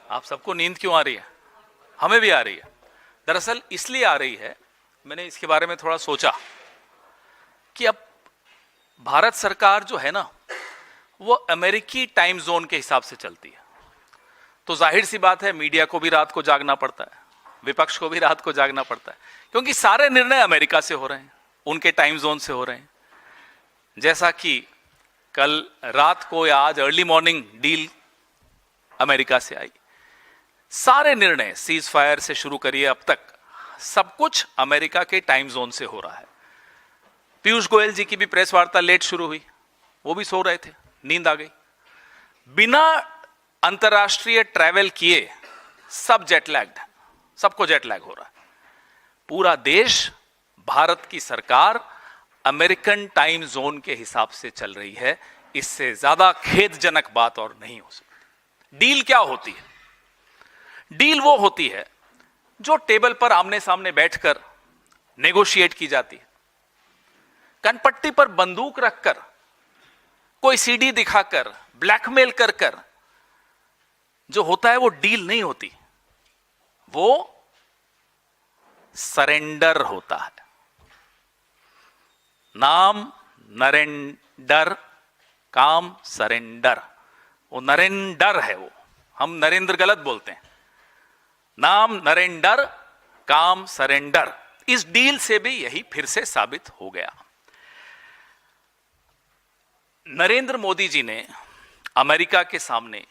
आप सबको नींद क्यों आ रही है? हमें भी आ रही है। दरअसल इसलिए आ रही है, मैंने इसके बारे में थोड़ा सोचा कि अब भारत सरकार जो है ना, वो अमेरिकी टाइम जोन के हिसाब से चलती है। तो जाहिर सी बात है, मीडिया को भी रात को जागना पड़ता है, विपक्ष को भी रात को जागना पड़ता है, क्योंकि सारे निर्णय अमेरिका से हो रहे हैं, उनके टाइम जोन से हो रहे हैं। जैसा कि कल रात को या आज अर्ली मॉर्निंग डील अमेरिका से आई, सारे निर्णय सीज फायर से शुरू करिए अब तक सब कुछ अमेरिका के टाइम जोन से हो रहा है। पीयूष गोयल जी की भी प्रेस वार्ता लेट शुरू हुई, वो भी सो रहे थे, नींद आ गई। बिना अंतरराष्ट्रीय ट्रैवल किए सब जेटलैग्ड, सबको जेटलैग हो रहा है। पूरा देश, भारत की सरकार अमेरिकन टाइम जोन के हिसाब से चल रही है। इससे ज्यादा खेदजनक बात और नहीं हो सकती। डील क्या होती है? डील वो होती है जो टेबल पर आमने सामने बैठकर नेगोशिएट की जाती है। कनपट्टी पर बंदूक रखकर, कोई सीडी दिखाकर, ब्लैकमेल कर कर जो होता है वो डील नहीं होती, वो सरेंडर होता है। नाम नरेंडर, काम सरेंडर। वो नरेंडर है, वो हम नरेंद्र गलत बोलते हैं। नाम नरेंडर, काम सरेंडर। इस डील से भी यही फिर से साबित हो गया। नरेंद्र मोदी जी ने अमेरिका के सामने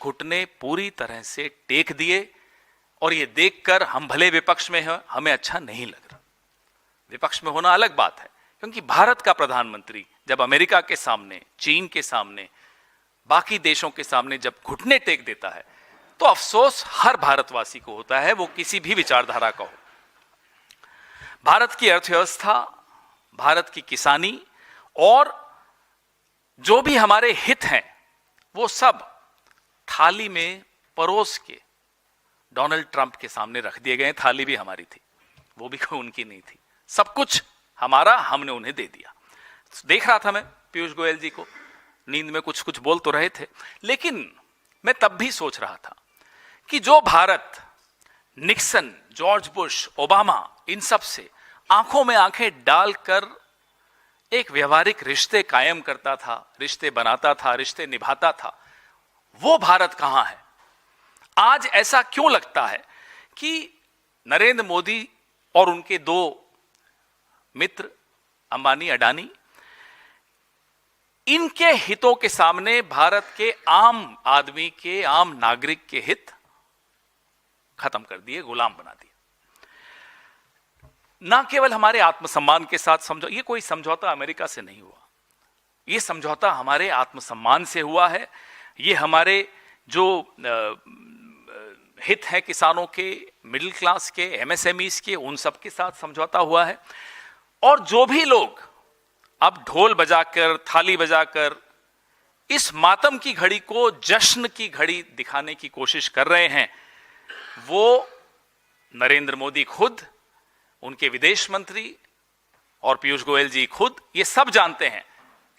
घुटने पूरी तरह से टेक दिए, और ये देखकर हम भले विपक्ष में हैं, हमें अच्छा नहीं लग रहा। विपक्ष में होना अलग बात है, क्योंकि भारत का प्रधानमंत्री जब अमेरिका के सामने, चीन के सामने, बाकी देशों के सामने जब घुटने टेक देता है, तो अफसोस हर भारतवासी को होता है, वो किसी भी विचारधारा का हो। भारत की अर्थव्यवस्था, भारत की किसानी और जो भी हमारे हित हैं, वो सब थाली में परोस के डोनाल्ड ट्रंप के सामने रख दिए गए। थाली भी हमारी थी, वो भी कोई उनकी नहीं थी। सब कुछ हमारा, हमने उन्हें दे दिया। देख रहा था मैं पीयूष गोयल जी को, नींद में कुछ कुछ बोल तो रहे थे, लेकिन मैं तब भी सोच रहा था कि जो Bharat Nixon, George Bush, Obama, इन सब से आंखों में आंखें डालकर एक व्यवहारिक रिश्ते कायम करता था, रिश्ते बनाता था, रिश्ते निभाता था, वो भारत कहां है? आज ऐसा क्यों लगता है कि नरेंद्र मोदी और उनके दो मित्र अंबानी, अडानी, इनके हितों के सामने भारत के आम आदमी के, आम नागरिक के हित खत्म कर दिए, गुलाम बना दिए। ना केवल हमारे आत्मसम्मान के साथ ये कोई समझौता अमेरिका से नहीं हुआ, ये समझौता हमारे आत्मसम्मान से हुआ है। ये हमारे जो हित है किसानों के, मिडिल क्लास के, एमएसएमईज के, उन सब के साथ समझौता हुआ है। और जो भी लोग अब ढोल बजाकर, थाली बजाकर इस मातम की घड़ी को जश्न की घड़ी दिखाने की कोशिश कर रहे हैं, वो नरेंद्र मोदी खुद, उनके विदेश मंत्री और पीयूष गोयल जी खुद, ये सब जानते हैं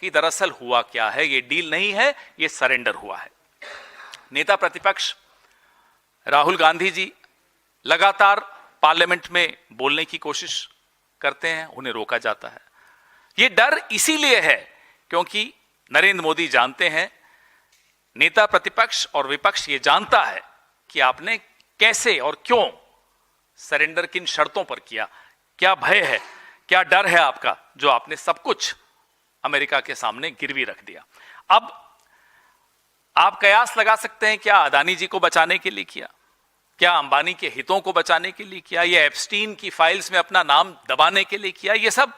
कि दरअसल हुआ क्या है। ये डील नहीं है, ये सरेंडर हुआ है। नेता प्रतिपक्ष राहुल गांधी जी लगातार पार्लियामेंट में बोलने की कोशिश करते हैं, उन्हें रोका जाता है। ये डर इसीलिए है क्योंकि नरेंद्र मोदी जानते हैं, नेता प्रतिपक्ष और विपक्ष ये जानता है कि आपने कैसे और क्यों सरेंडर, किन शर्तों पर किया, क्या भय है, क्या डर है आपका, जो आपने सब कुछ अमेरिका के सामने गिरवी रख दिया। अब आप कयास लगा सकते हैं, क्या अदानी जी को बचाने के लिए किया, क्या अंबानी के हितों को बचाने के लिए किया, या एप्स्टीन की फाइल्स में अपना नाम दबाने के लिए किया। ये सब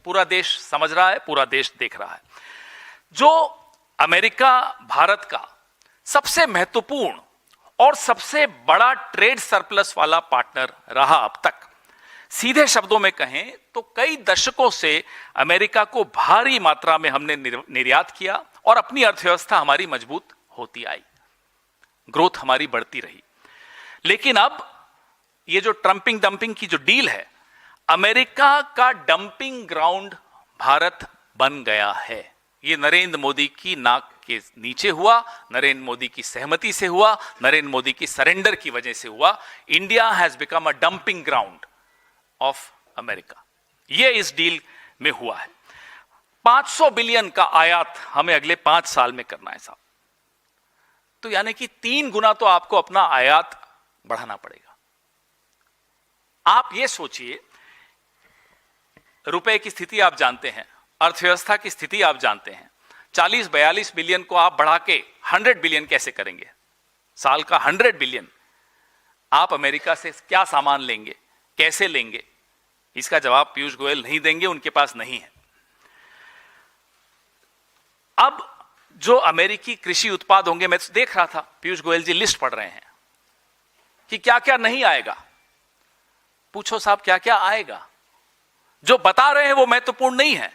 पूरा देश समझ रहा है, पूरा देश देख रहा है। जो अमेरिका भारत का सबसे महत्वपूर्ण और सबसे बड़ा ट्रेड सरप्लस वाला पार्टनर रहा अब तक, सीधे शब्दों में कहें तो कई दशकों से अमेरिका को भारी मात्रा में हमने निर्यात किया और अपनी अर्थव्यवस्था हमारी मजबूत होती आई, ग्रोथ हमारी बढ़ती रही। लेकिन अब ये जो ट्रंपिंग डंपिंग की जो डील है, अमेरिका का डंपिंग ग्राउंड भारत बन गया है। ये नरेंद्र मोदी की नाक के नीचे हुआ, नरेंद्र मोदी की सहमति से हुआ, नरेंद्र मोदी की सरेंडर की वजह से हुआ। India has become a dumping ground of America. ये इस डील में हुआ है। 500 बिलियन का आयात हमें अगले 5 साल में करना है साहब। तो यानी कि 3 गुना तो आपको अपना आयात बढ़ाना पड़ेगा। आप ये सोचिए, रुपए की स्थिति आप जानते हैं, अर्थव्यवस्था की स्थिति आप जानते हैं। 40-42 बिलियन को आप बढ़ा के 100 बिलियन कैसे करेंगे? साल का 100 बिलियन आप अमेरिका से क्या सामान लेंगे, कैसे लेंगे? इसका जवाब पीयूष गोयल नहीं देंगे, उनके पास नहीं है। अब जो अमेरिकी कृषि उत्पाद होंगे, मैं देख रहा था पीयूष गोयल जी लिस्ट पढ़ रहे हैं कि क्या क्या नहीं आएगा। पूछो साहब क्या क्या आएगा? जो बता रहे हैं वो महत्वपूर्ण नहीं है,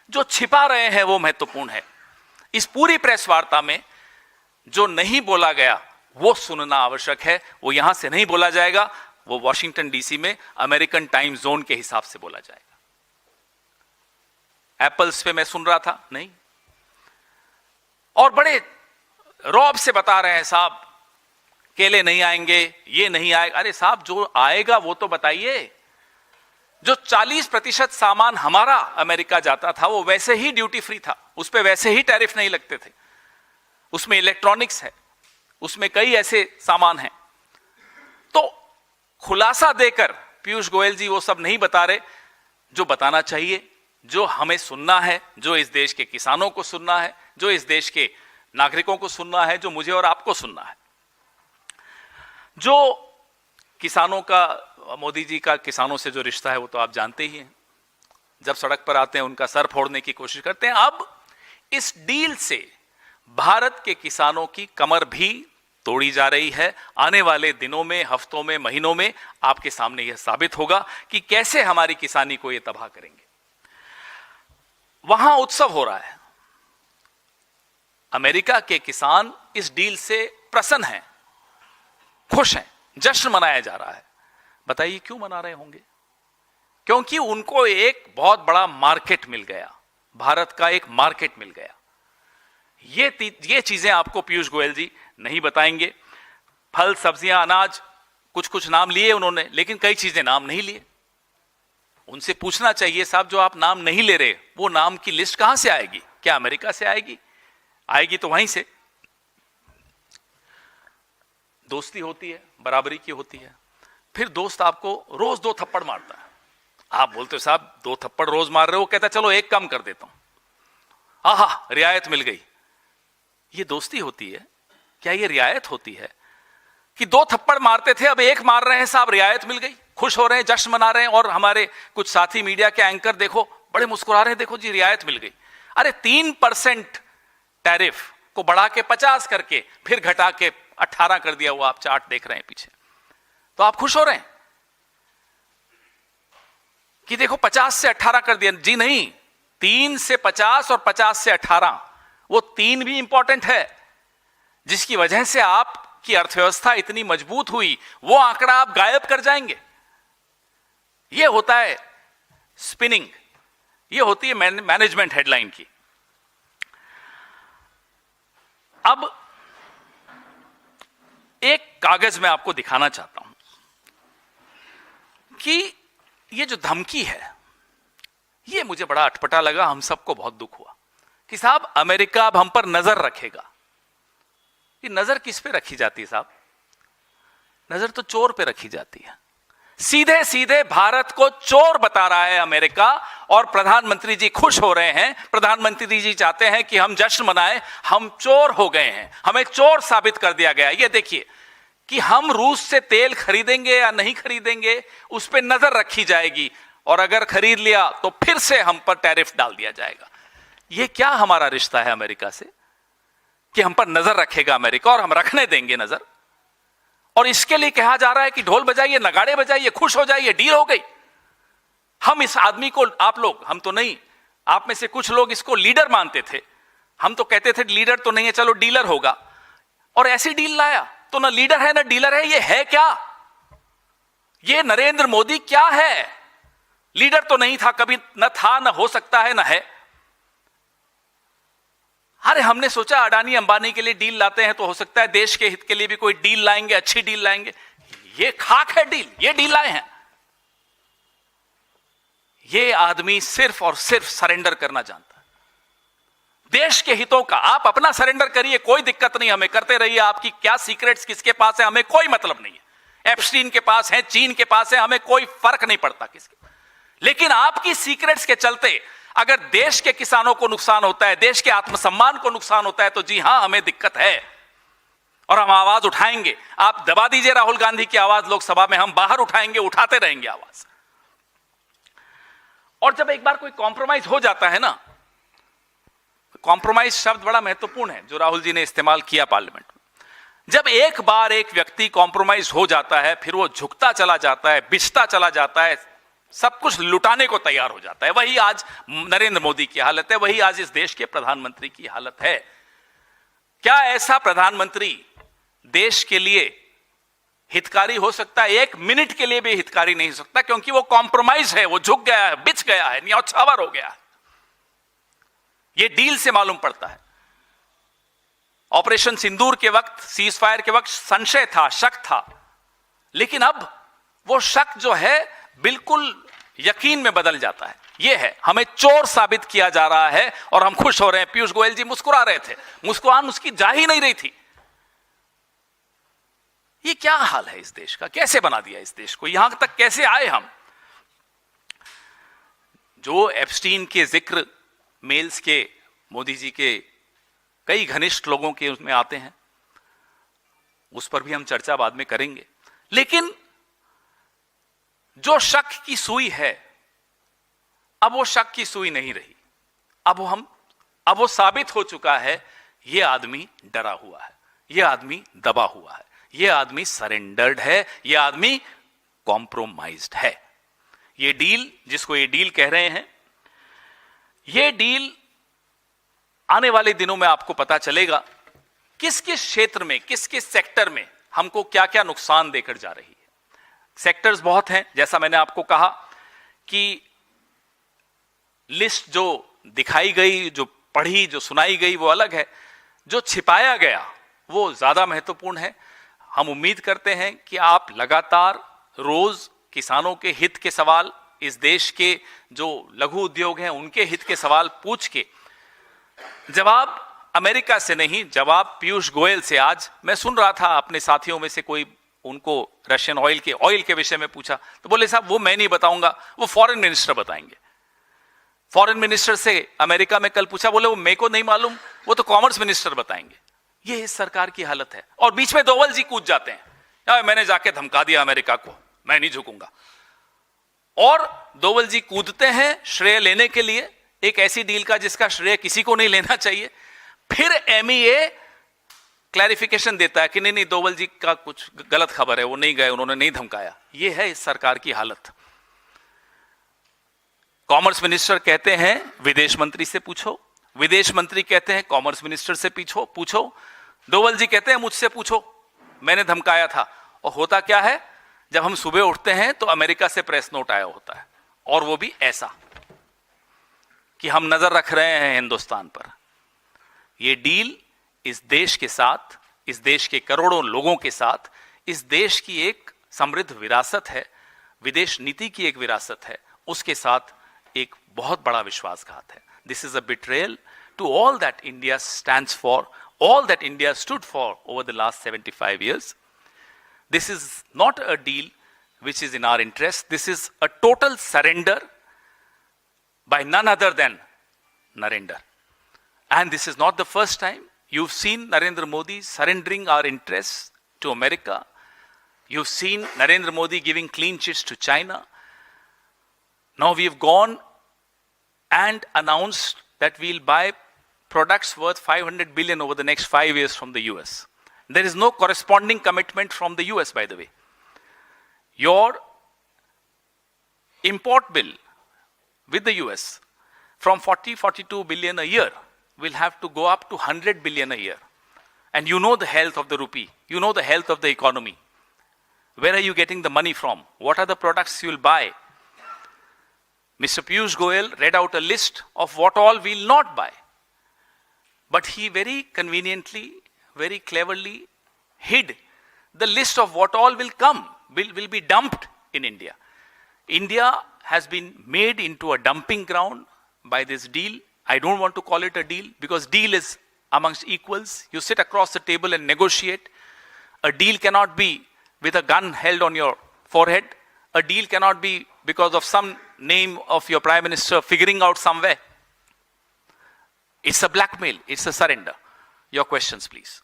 जो छिपा रहे हैं वो महत्वपूर्ण है। इस पूरी प्रेस वार्ता में जो नहीं बोला गया वो सुनना आवश्यक है। वो यहां से नहीं बोला जाएगा, वो वॉशिंगटन डीसी में अमेरिकन टाइम जोन के हिसाब से बोला जाएगा। एप्पल्स पे मैं सुन रहा था, नहीं। और बड़े रौब से बता रहे हैं साहब केले नहीं आएंगे, ये नहीं आएगा। अरे साहब जो आएगा वो तो बताइए। जो 40% सामान हमारा अमेरिका जाता था वो वैसे ही ड्यूटी फ्री था, उस पे वैसे ही टैरिफ नहीं लगते थे। उसमें इलेक्ट्रॉनिक्स है, उसमें कई ऐसे सामान हैं। तो खुलासा देकर पीयूष गोयल जी वो सब नहीं बता रहे जो बताना चाहिए, जो हमें सुनना है, जो इस देश के किसानों को सुनना है, जो इस देश के नागरिकों को सुनना है, जो मुझे और आपको सुनना है। जो किसानों का, मोदी जी का किसानों से जो रिश्ता है वो तो आप जानते ही हैं। जब सड़क पर आते हैं उनका सर फोड़ने की कोशिश करते हैं। अब इस डील से भारत के किसानों की कमर भी तोड़ी जा रही है। आने वाले दिनों में, हफ्तों में, महीनों में आपके सामने यह साबित होगा कि कैसे हमारी किसानी को ये तबाह करेंगे। वहां उत्सव हो रहा है। अमेरिका के किसान इस डील से प्रसन्न हैं, खुश हैं, जश्न मनाया जा रहा है। बताइए क्यों मना रहे होंगे? क्योंकि उनको एक बहुत बड़ा मार्केट मिल गया, भारत का एक मार्केट मिल गया। ये चीजें आपको पीयूष गोयल जी नहीं बताएंगे। फल, सब्जियां, अनाज, कुछ कुछ नाम लिए उन्होंने, लेकिन कई चीजें नाम नहीं लिए। उनसे पूछना चाहिए साहब जो आप नाम नहीं ले रहे वो नाम की लिस्ट कहां से आएगी? क्या अमेरिका से आएगी? आएगी तो वहीं से। दोस्ती होती है, बराबरी की होती है। फिर दोस्त आपको रोज 2 थप्पड़ मारता है। आप बोलते हो साहब 2 थप्पड़ रोज मार रहे हो, कहता चलो एक कम कर देता हूं। आहा, रियायत मिल गई। ये दोस्ती होती है क्या? ये रियायत होती है कि 2 थप्पड़ मारते थे अब 1 मार रहे हैं साहब, रियायत मिल गई, खुश हो रहे हैं, जश्न मना रहे हैं। और हमारे कुछ साथी मीडिया के एंकर देखो बड़े मुस्कुरा रहे हैं, देखो जी रियायत मिल गई। अरे 3% टैरिफ को बढ़ा के 50 करके फिर घटा के 18 कर दिया, वो आप चार्ट देख रहे हैं पीछे। तो आप खुश हो रहे हैं कि देखो 50 से 18 कर दिया? जी नहीं, 3 से 50 और 50 से 18, वो 3 भी इंपॉर्टेंट है जिसकी वजह से आपकी अर्थव्यवस्था इतनी मजबूत हुई। वो आंकड़ा आप गायब कर जाएंगे। ये होता है स्पिनिंग, ये होती है मैनेजमेंट हेडलाइन की। अब एक कागज मैं आपको दिखाना चाहता हूं कि ये जो धमकी है ये मुझे बड़ा अटपटा लगा। हम सबको बहुत दुख हुआ कि साहब अमेरिका अब हम पर नजर रखेगा। ये नजर किस पे रखी जाती है साहब? नजर तो चोर पे रखी जाती है। सीधे सीधे भारत को चोर बता रहा है अमेरिका, और प्रधानमंत्री जी खुश हो रहे हैं। प्रधानमंत्री जी चाहते हैं कि हम जश्न मनाएं, हम चोर हो गए हैं, हमें चोर साबित कर दिया गया। ये देखिए कि हम रूस से तेल खरीदेंगे या नहीं खरीदेंगे उस पर नजर रखी जाएगी, और अगर खरीद लिया तो फिर से हम पर टैरिफ डाल दिया जाएगा। ये क्या हमारा रिश्ता है अमेरिका से कि हम पर नजर रखेगा अमेरिका और हम रखने देंगे नजर? और इसके लिए कहा जा रहा है कि ढोल बजाइए, नगाड़े बजाइए, खुश हो जाइए, डील हो गई। हम इस आदमी को, आप लोग, हम तो नहीं, आप में से कुछ लोग इसको लीडर मानते थे। हम तो कहते थे लीडर तो नहीं है, चलो डीलर होगा, और ऐसी डील लाया। तो ना लीडर है ना डीलर है, ये है क्या? ये नरेंद्र मोदी क्या है? लीडर तो नहीं था कभी, न था, न हो सकता है, न है। अरे हमने सोचा अडानी अंबानी के लिए डील लाते हैं तो हो सकता है देश के हित के लिए भी कोई डील लाएंगे, अच्छी डील लाएंगे। ये खाक है डील, ये डील लाए हैं। ये आदमी सिर्फ और सिर्फ सरेंडर करना जानता है, देश के हितों का। आप अपना सरेंडर करिए, कोई दिक्कत नहीं, हमें करते रहिए। आपकी क्या सीक्रेट्स किसके पास है हमें कोई मतलब नहीं है। एप्स्टीन के पास है, चीन के पास है, हमें कोई फर्क नहीं पड़ता किसके। लेकिन आपकी सीक्रेट्स के चलते अगर देश के किसानों को नुकसान होता है, देश के आत्मसम्मान को नुकसान होता है, तो जी हां, हमें दिक्कत है और हम आवाज उठाएंगे। आप दबा दीजिए राहुल गांधी की आवाज लोकसभा में, हम बाहर उठाएंगे, उठाते रहेंगे आवाज। और जब एक बार कोई कॉम्प्रोमाइज हो जाता है ना, कॉम्प्रोमाइज शब्द बड़ा महत्वपूर्ण है जो राहुल जी ने इस्तेमाल किया पार्लियामेंट में। जब एक बार एक व्यक्ति कॉम्प्रोमाइज हो जाता है, फिर वो झुकता चला जाता है, बिछता चला जाता है, सब कुछ लुटाने को तैयार हो जाता है। वही आज नरेंद्र मोदी की हालत है, वही आज इस देश के प्रधानमंत्री की हालत है। क्या ऐसा प्रधानमंत्री देश के लिए हितकारी हो सकता है? एक मिनट के लिए भी हितकारी नहीं हो सकता, क्योंकि वो कॉम्प्रोमाइज है, वो झुक गया है, बिछ गया है, न्यौछावर हो गया है। ये डील से मालूम पड़ता है। ऑपरेशन सिंदूर के वक्त, सीज फायर के वक्त संशय था, शक था, लेकिन अब वो शक जो है बिल्कुल यकीन में बदल जाता है। ये है, हमें चोर साबित किया जा रहा है और हम खुश हो रहे हैं। पीयूष गोयल जी मुस्कुरा रहे थे, मुस्कुराहट उसकी जा ही नहीं रही थी। ये क्या हाल है इस देश का? कैसे बना दिया इस देश को? यहां तक कैसे आए हम? जो एप्स्टीन के जिक्र मेल्स के मोदी जी के कई घनिष्ठ लोगों के उसमें आते हैं, उस पर भी हम चर्चा बाद में करेंगे। लेकिन जो शक की सुई है, अब वो शक की सुई नहीं रही। अब वो साबित हो चुका है, ये आदमी डरा हुआ है, ये आदमी दबा हुआ है, ये आदमी सरेंडर्ड है, ये आदमी कॉम्प्रोमाइज्ड है। ये डील, जिसको ये डील कह रहे हैं, ये डील आने वाले दिनों में आपको पता चलेगा किस किस क्षेत्र में, किस किस सेक्टर में हमको क्या क्या नुकसान देकर जा रही है। सेक्टर्स बहुत हैं, जैसा मैंने आपको कहा कि लिस्ट जो दिखाई गई, जो पढ़ी, जो सुनाई गई, वो अलग है। जो छिपाया गया वो ज्यादा महत्वपूर्ण है। हम उम्मीद करते हैं कि आप लगातार रोज किसानों के हित के सवाल, इस देश के जो लघु उद्योग हैं उनके हित के सवाल पूछ के जवाब अमेरिका से नहीं, जवाब पीयूष गोयल से। आज मैं सुन रहा था अपने साथियों में से कोई उनको रशियन ऑयल के विषय में पूछा, तो बोले साहब वो मैं नहीं बताऊंगा, वो फॉरेन मिनिस्टर बताएंगे। फॉरेन मिनिस्टर से अमेरिका में कल पूछा, बोले वो मेरे को नहीं मालूम, वो तो कॉमर्स मिनिस्टर बताएंगे। ये इस सरकार की हालत है। और बीच में दोवल जी कूद जाते हैं, यार मैंने जाके धमका दिया अमेरिका को, मैं नहीं झुकूंगा। और दोवल जी कूदते हैं श्रेय लेने के लिए एक ऐसी डील का जिसका श्रेय किसी को नहीं लेना चाहिए। फिर एमईए क्लैरिफिकेशन देता है कि नहीं नहीं, दोवल जी का कुछ गलत खबर है, वो नहीं गए, उन्होंने नहीं धमकाया। ये है इस सरकार की हालत। कॉमर्स मिनिस्टर कहते हैं विदेश मंत्री से पूछो, विदेश मंत्री कहते हैं कॉमर्स मिनिस्टर से पूछो, दोवल जी कहते हैं मुझसे पूछो, मैंने धमकाया था। और होता क्या है, जब हम सुबह उठते हैं तो अमेरिका से प्रेस नोट आया होता है, और वो भी ऐसा कि हम नजर रख रहे हैं हिंदुस्तान पर। ये डील इस देश के साथ, इस देश के करोड़ों लोगों के साथ, इस देश की एक समृद्ध विरासत है, विदेश नीति की एक विरासत है, उसके साथ एक बहुत बड़ा विश्वासघात है। This is a betrayal to all that India stands for, all that India stood for over the last 75 years. This is not a deal which is in our interest. This is a total surrender by none other than Narendra. And this is not the first time. You've seen Narendra Modi surrendering our interests to America. You've seen Narendra Modi giving clean chits to China. Now we've gone and announced that we'll buy products worth $500 billion over the next 5 years from the US. There is no corresponding commitment from the US, by the way. Your import bill with the US from 42 billion a year will have to go up to 100 billion a year. And you know the health of the rupee. You know the health of the economy. Where are you getting the money from? What are the products you will buy? Mr. Piyush Goyal read out a list of what all we will not buy. but he very conveniently, very cleverly hid the list of what all will come, will be dumped in India. India has been made into a dumping ground by this deal. I don't want to call it a deal because deal is amongst equals. You sit across the table and negotiate. A deal cannot be with a gun held on your forehead. A deal cannot be because of some name of your prime minister figuring out somewhere. It's a blackmail. It's a surrender. Your questions, please.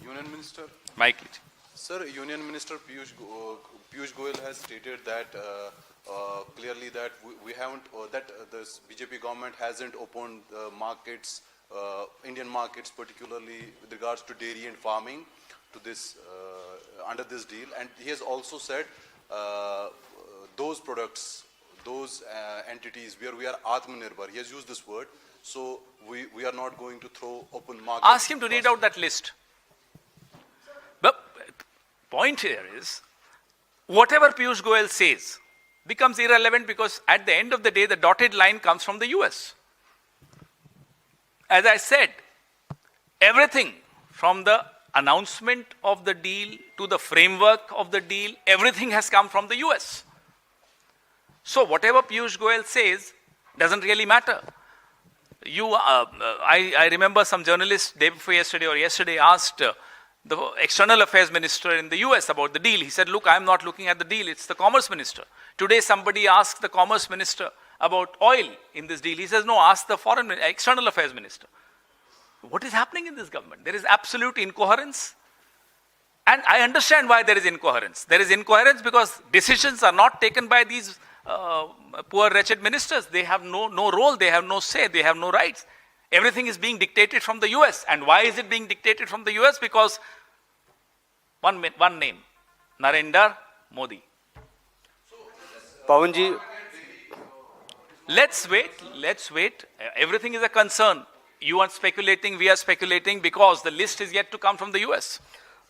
Union Minister. Mike. Sir, Union Minister Piyush Goyal has stated that clearly that we haven't, that this BJP government hasn't opened markets, Indian markets, particularly with regards to dairy and farming, to this under this deal. And he has also said those products, those entities where we are Atmanirbhar, he has used this word. So we are not going to throw open markets. Ask him to read out that list. But point here is, whatever Piyush Goyal says becomes irrelevant because at the end of the day, the dotted line comes from the US. As I said, everything from the announcement of the deal to the framework of the deal, everything has come from the US. So whatever Piyush Goyal says doesn't really matter. I remember some journalist day before yesterday or yesterday asked the external affairs minister in the US about the deal. He said, look, I'm not looking at the deal, it's the commerce minister. Today somebody asked the commerce minister about oil in this deal. He says, no, ask the external affairs minister. What is happening in this government? There is absolute incoherence. And I understand why there is incoherence. There is incoherence because decisions are not taken by these poor wretched ministers. They have no role, they have no say, they have no rights. Everything is being dictated from the US. And why is it being dictated from the US? Because one name, Narendra Modi. Pawanji, let's wait. Everything is a concern. You are speculating, we are speculating because the list is yet to come from the US.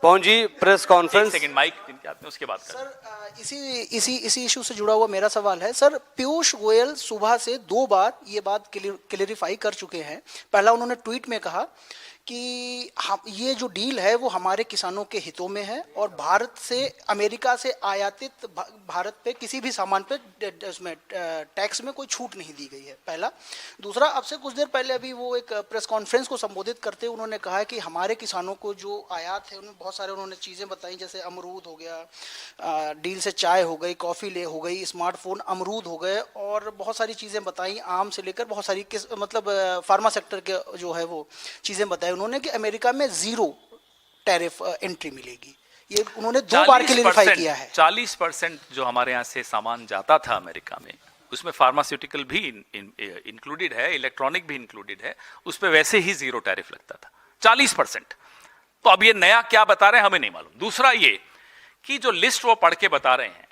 पहुंची press conference. Second mic उसके बाद sir इसी issue से जुड़ा हुआ मेरा सवाल है। सर, पीयूष गोयल सुबह से 2 बार ये बात क्लियरिफाई कर चुके हैं। पहला उन्होंने ट्वीट में कहा कि ये जो डील है वो हमारे किसानों के हितों में है और भारत से अमेरिका से आयातित भारत पे किसी भी सामान पे उसमें टैक्स में कोई छूट नहीं दी गई है, पहला। दूसरा, अब से कुछ देर पहले अभी वो एक प्रेस कॉन्फ्रेंस को संबोधित करते हुए उन्होंने कहा कि हमारे किसानों को जो आयात है उनमें बहुत सारे उन्होंने चीज़ें बताई, जैसे अमरूद हो गया, डील से चाय हो गई, कॉफ़ी हो गई, स्मार्टफोन, अमरूद हो गए और बहुत सारी चीज़ें बताई, आम से लेकर बहुत सारी मतलब फार्मा सेक्टर के जो है वो चीज़ें बताई उन्होंने कि अमेरिका में 0 टैरिफ एंट्री मिलेगी। ये उन्होंने 2 बार क्लियरिफाई किया है। 40% जो हमारे यहाँ से सामान जाता था अमेरिका में, उसमें फार्मास्यूटिकल भी इंक्लूडेड है, इलेक्ट्रॉनिक भी इंक्लूडेड है, उस पर वैसे ही 0 टैरिफ लगता था, 40%। तो अब ये नया क्या बता रहे हैं हमें नहीं मालूम। दूसरा ये कि जो लिस्ट वो पढ़ के बता रहे हैं,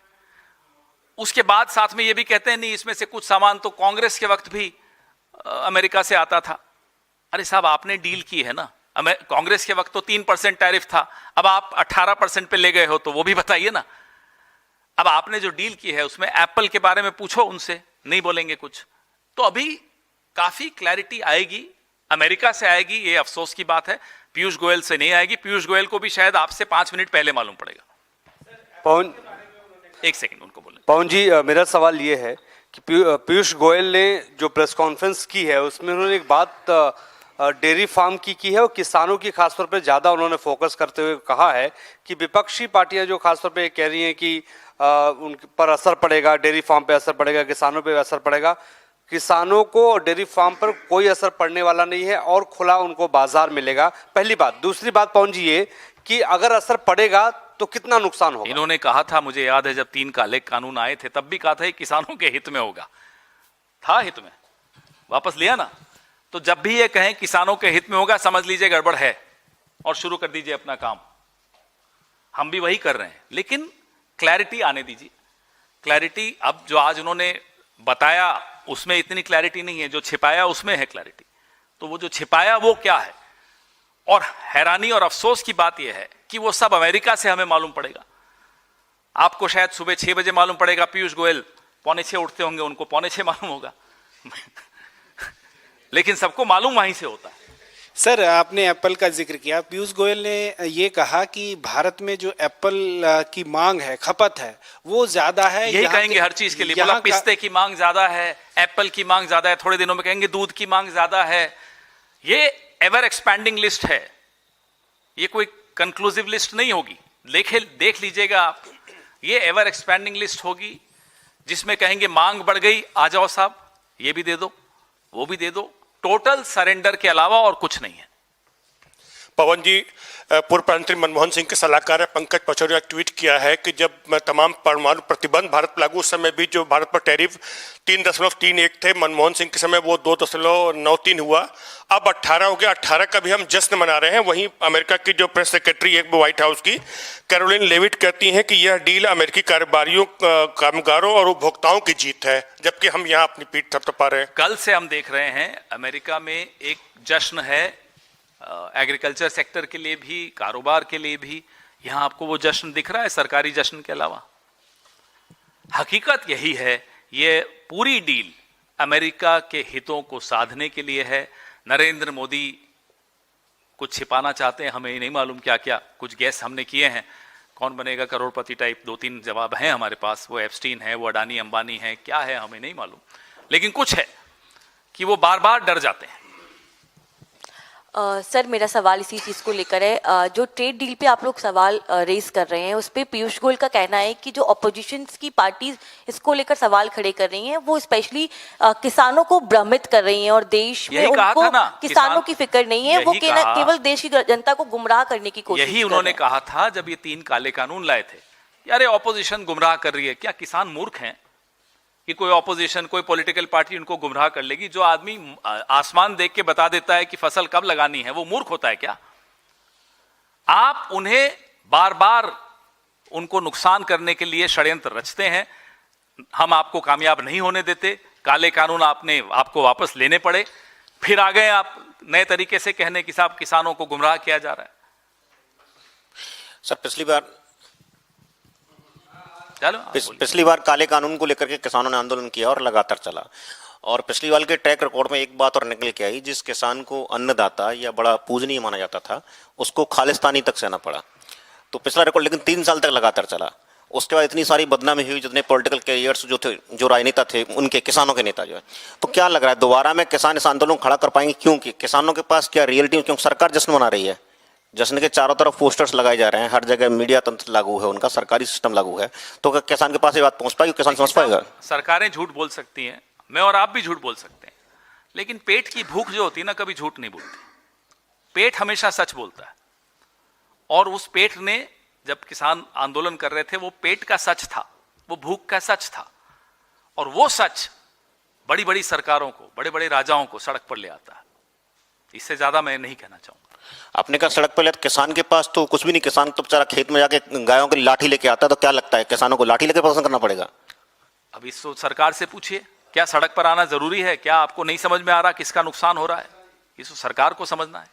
उसके बाद साथ में ये भी कहते हैं नहीं इसमें से कुछ सामान तो कांग्रेस के वक्त भी अमेरिका से आता था। अरे साहब, आपने डील की है ना, कांग्रेस के वक्त तो 3% टैरिफ था, अब आप 18% पे ले गए हो, तो वो भी बताइए ना। अब आपने जो डील की है उसमें एप्पल के बारे में पूछो उनसे, नहीं बोलेंगे कुछ। तो अभी काफी क्लैरिटी आएगी, अमेरिका से आएगी, ये अफसोस की बात है, पीयूष गोयल से नहीं आएगी। पीयूष गोयल को भी शायद आपसे 5 मिनट पहले मालूम पड़ेगा। पवन, एक सेकंड उनको बोले। पवन जी, मेरा सवाल ये है कि पीयूष गोयल ने जो प्रेस कॉन्फ्रेंस की है उसमें उन्होंने एक बात डेयरी फार्म की है और किसानों की खासतौर पे ज़्यादा उन्होंने फोकस करते हुए कहा है कि विपक्षी पार्टियां जो खासतौर पे कह रही हैं कि उन पर असर पड़ेगा, डेयरी फार्म पे असर पड़ेगा, किसानों पे असर पड़ेगा। किसानों को डेयरी फार्म पर कोई असर पड़ने वाला नहीं है और खुला उनको बाजार मिलेगा, पहली बात। दूसरी बात पवन जी ये कि अगर असर पड़ेगा तो कितना नुकसान होगा। इन्होंने कहा था, मुझे याद है जब 3 काले कानून आए थे तब भी कहा था किसानों के हित में होगा, था हित में, वापस लिया ना। तो जब भी ये कहें किसानों के हित में होगा, समझ लीजिए गड़बड़ है और शुरू कर दीजिए अपना काम। हम भी वही कर रहे हैं, लेकिन क्लैरिटी आने दीजिए। क्लैरिटी अब जो आज उन्होंने बताया उसमें इतनी क्लैरिटी नहीं है, जो छिपाया उसमें है क्लैरिटी। तो वो जो छिपाया वो क्या है, और हैरानी और अफसोस की बात यह है कि वो सब अमेरिका से हमें मालूम पड़ेगा। आपको शायद सुबह 6 बजे मालूम पड़ेगा, पीयूष गोयल 5:45 उठते होंगे, उनको 5:45 मालूम होगा। लेकिन सबको मालूम वहीं से होता है। सर, आपने एप्पल का जिक्र किया। पीयूष गोयल ने ये कहा कि भारत में जो एप्पल की मांग है, खपत है, वो ज्यादा है। यही कहेंगे हर चीज के लिए। बोला पिस्ते की मांग ज्यादा है, एप्पल की मांग ज्यादा है, थोड़े दिनों में कहेंगे दूध की मांग ज्यादा है। ये एवर एक्सपैंडिंग लिस्ट है, ये कोई कंक्लूसिव लिस्ट नहीं होगी। देख लीजिएगा आप, ये एवर एक्सपैंडिंग लिस्ट होगी जिसमें कहेंगे मांग बढ़ गई, आ जाओ साहब, ये भी दे दो, वो भी दे दो। टोटल सरेंडर के अलावा और कुछ नहीं है। पवन जी, पूर्व प्रधानमंत्री मनमोहन सिंह के सलाहकार पंकज पचौरी ने ट्वीट किया है कि जब तमाम परमाणु प्रतिबंध भारत पर लागू, उस समय भी जो भारत पर टैरिफ 3.31 थे, मनमोहन सिंह के समय वो 2.93 हुआ, अब 18 हो गया। 18 का भी हम जश्न मना रहे हैं। वहीं अमेरिका की जो प्रेस सेक्रेटरी है व्हाइट हाउस की, कैरोलिन लेविट, कहती हैं कि यह डील अमेरिकी कारोबारियों, कामगारों और उपभोक्ताओं की जीत है, जबकि हम यहाँ अपनी पीठ थपथपा रहे हैं। कल से हम देख रहे हैं अमेरिका में एक जश्न है, एग्रीकल्चर सेक्टर के लिए भी, कारोबार के लिए भी। यहां आपको वो जश्न दिख रहा है सरकारी जश्न के अलावा? हकीकत यही है, ये पूरी डील अमेरिका के हितों को साधने के लिए है। नरेंद्र मोदी कुछ छिपाना चाहते हैं, हमें नहीं मालूम क्या क्या, कुछ गैस हमने किए हैं। कौन बनेगा करोड़पति टाइप 2-3 जवाब हैं हमारे पास। वो एप्स्टीन है, वो अडानी अंबानी है, क्या है हमें नहीं मालूम। लेकिन कुछ है कि वो बार बार डर जाते हैं। सर, मेरा सवाल इसी चीज़ को लेकर है। जो ट्रेड डील पे आप लोग सवाल रेज कर रहे हैं, उस पर पीयूष गोयल का कहना है कि जो अपोजिशन की पार्टीज इसको लेकर सवाल खड़े कर रही हैं, वो स्पेशली किसानों को भ्रमित कर रही हैं और देश में उनको किसानों की फिक्र नहीं है। वो केवल देश की जनता को गुमराह करने की कोशिश। यही उन्होंने कहा था जब ये 3 काले कानून लाए थे। यार ऑपोजिशन गुमराह कर रही है। क्या किसान मूर्ख हैं कि कोई ऑपोजिशन, कोई पॉलिटिकल पार्टी उनको गुमराह कर लेगी? जो आदमी आसमान देख के बता देता है कि फसल कब लगानी है, वो मूर्ख होता है क्या? आप उन्हें बार बार उनको नुकसान करने के लिए षड्यंत्र रचते हैं। हम आपको कामयाब नहीं होने देते। काले कानून आपको वापस लेने पड़े, फिर आ गए आप नए तरीके से कहने की साहब किसानों को गुमराह किया जा रहा है। सर, पिछली बार काले कानून को लेकर के किसानों ने आंदोलन किया और लगातार चला। और पिछली बार के ट्रैक रिकॉर्ड में एक बात और निकल के आई, जिस किसान को अन्नदाता या बड़ा पूजनीय माना जाता था, उसको खालिस्तानी तक सहना पड़ा। तो पिछला रिकॉर्ड लेकिन 3 साल तक लगातार चला। उसके बाद इतनी सारी बदनामी हुई, जितने पॉलिटिकल कैरियर्स जो थे, जो राजनेता थे, उनके, किसानों के नेता जो है। तो क्या लग रहा है दोबारा में किसान इस आंदोलन को खड़ा कर पाएंगे? क्योंकि किसानों के पास क्या रियलिटी, क्योंकि सरकार जश्न मना रही है, जश्न के चारों तरफ पोस्टर्स लगाए जा रहे हैं, हर जगह मीडिया तंत्र लागू है, उनका सरकारी सिस्टम लागू है। तो क्या किसान के पास ये बात पहुंच पाएगी? किसान समझ पाएगा? सरकारें झूठ बोल सकती हैं, मैं और आप भी झूठ बोल सकते हैं, लेकिन पेट की भूख जो होती है ना, कभी झूठ नहीं बोलती। पेट हमेशा सच बोलता है। और उस पेट ने, जब किसान आंदोलन कर रहे थे, वो पेट का सच था, वो भूख का सच था। और वो सच बड़ी बड़ी सरकारों को, बड़े बड़े राजाओं को सड़क पर ले आता है। इससे ज्यादा मैं नहीं कहना चाहूंगा। आपने कहा सड़क पर ले, किसान के पास तो कुछ भी नहीं। किसान तो बेचारा खेत में जाके गायों की लाठी लेके आता है। तो क्या लगता है किसानों को लाठी लेके पसंद करना पड़ेगा? अब इस सरकार से पूछिए, क्या सड़क पर आना जरूरी है? क्या आपको नहीं समझ में आ रहा किसका नुकसान हो रहा है? इस सरकार को समझना है।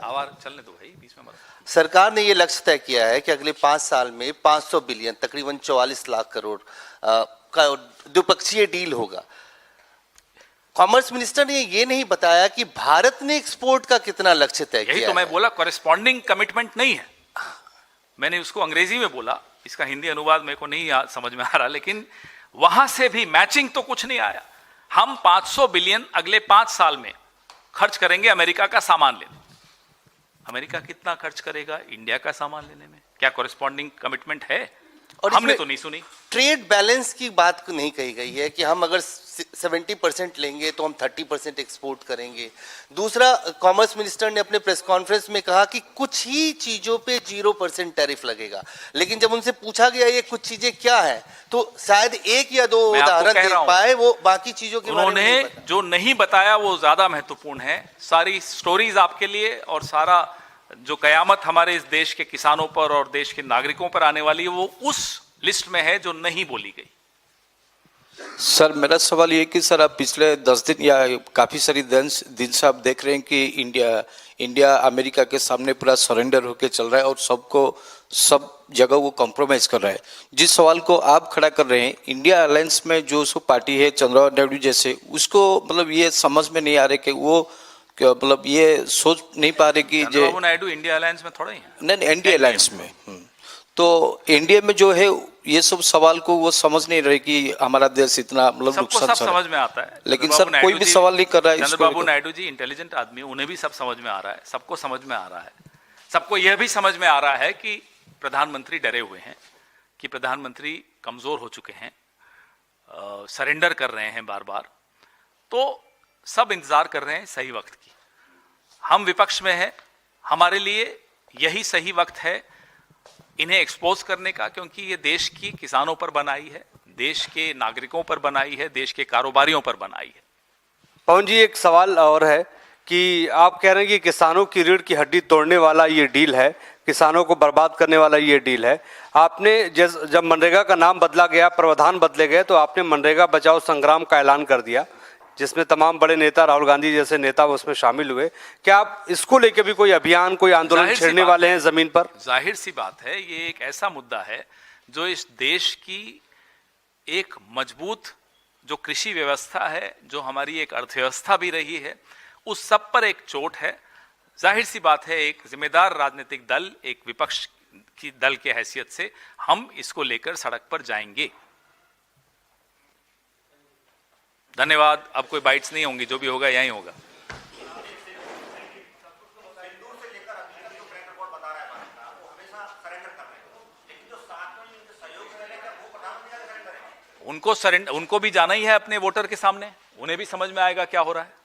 आवाज चलने दो भाई, बीच में मत। सरकार ने ये लक्ष्य तय किया है कि अगले 5 साल में 500 बिलियन, तकरीबन 44 लाख करोड़ का द्विपक्षीय डील होगा। कॉमर्स मिनिस्टर ने ये नहीं बताया कि भारत ने एक्सपोर्ट का कितना लक्ष्य तय किया है। यही तो मैं बोला, कॉरेस्पॉन्डिंग कमिटमेंट नहीं है। मैंने उसको अंग्रेजी में बोला, इसका हिंदी अनुवाद मेरे को नहीं समझ में आ रहा, लेकिन वहां से भी मैचिंग तो कुछ नहीं आया। हम 500 बिलियन अगले 5 साल में खर्च करेंगे अमेरिका का सामान लेने। अमेरिका कितना खर्च करेगा इंडिया का सामान लेने में? क्या कॉरेस्पॉन्डिंग कमिटमेंट है? और हमने तो नहीं सुनी। ट्रेड बैलेंस की बात नहीं कही गई है कि हम अगर 70% लेंगे तो हम 30% एक्सपोर्ट करेंगे। दूसरा, कॉमर्स मिनिस्टर ने अपने प्रेस कॉन्फ्रेंस में कहा कि कुछ ही चीजों पे 0% टैरिफ लगेगा, लेकिन जब उनसे पूछा गया ये कुछ चीजें क्या है, तो शायद 1 या 2 उदाहरण दे पाए। वो बाकी चीजों के बारे में उन्होंने जो नहीं बताया वो ज्यादा महत्वपूर्ण है। सारी स्टोरीज आपके लिए और सारा जो कयामत हमारे इस देश के किसानों पर और देश के नागरिकों पर आने वाली है, वो उस लिस्ट में है जो नहीं बोली गई। सर मेरा सवाल ये है कि सर आप पिछले 10 दिन या काफ़ी सारी दिन से आप देख रहे हैं कि इंडिया अमेरिका के सामने पूरा सरेंडर होके चल रहा है और सबको सब जगह वो कॉम्प्रोमाइज कर रहा है। जिस सवाल को आप खड़ा कर रहे हैं, इंडिया अलायंस में जो सो पार्टी है चंद्रबाबू नायडू जैसे, उसको मतलब ये समझ में नहीं आ रहे कि वो मतलब ये सोच नहीं पा रहे कि चंद्रबाबू नायडू इंडिया अलायंस में थोड़ा ही है। नहीं एनडीए अलायंस में तो एनडीए में जो है ये सब सवाल को वो समझ नहीं रहे कि हमारा देश इतना मतलब सबको सब समझ में आता है, लेकिन सर कोई भी सवाल नहीं कर रहा है। चंद्रबाबू नायडू जी इंटेलिजेंट आदमी, उन्हें भी सब समझ में आ रहा है, सबको समझ में आ रहा है। सबको यह भी समझ में आ रहा है कि प्रधानमंत्री डरे हुए हैं, कि प्रधानमंत्री कमजोर हो चुके हैं, सरेंडर कर रहे हैं बार बार, तो सब इंतजार कर रहे हैं सही वक्त की। हम विपक्ष में हैं, हमारे लिए यही सही वक्त है इन्हें एक्सपोज करने का, क्योंकि ये देश की किसानों पर बनाई है, देश के नागरिकों पर बनाई है, देश के कारोबारियों पर बनाई है। पवन जी एक सवाल और है कि आप कह रहे हैं कि किसानों की रीढ़ की हड्डी तोड़ने वाला ये डील है, किसानों को बर्बाद करने वाला ये डील है। आपने जब मनरेगा का नाम बदला गया, प्रावधान बदले गए, तो आपने मनरेगा बचाओ संग्राम का ऐलान कर दिया, जिसमें तमाम बड़े नेता, राहुल गांधी जैसे नेता उसमें शामिल हुए। क्या आप इसको लेकर भी कोई अभियान, कोई आंदोलन छेड़ने वाले हैं जमीन पर? जाहिर सी बात है, ये एक ऐसा मुद्दा है जो इस देश की एक मजबूत जो कृषि व्यवस्था है, जो हमारी एक अर्थव्यवस्था भी रही है, उस सब पर एक चोट है। जाहिर सी बात है, एक जिम्मेदार राजनीतिक दल, एक विपक्ष की दल के हैसियत से हम इसको लेकर सड़क पर जाएंगे। धन्यवाद। अब कोई बाइट्स नहीं होंगी, जो भी होगा यहीं होगा। उनको भी जाना ही है अपने वोटर के सामने, उन्हें भी समझ में आएगा क्या हो रहा है।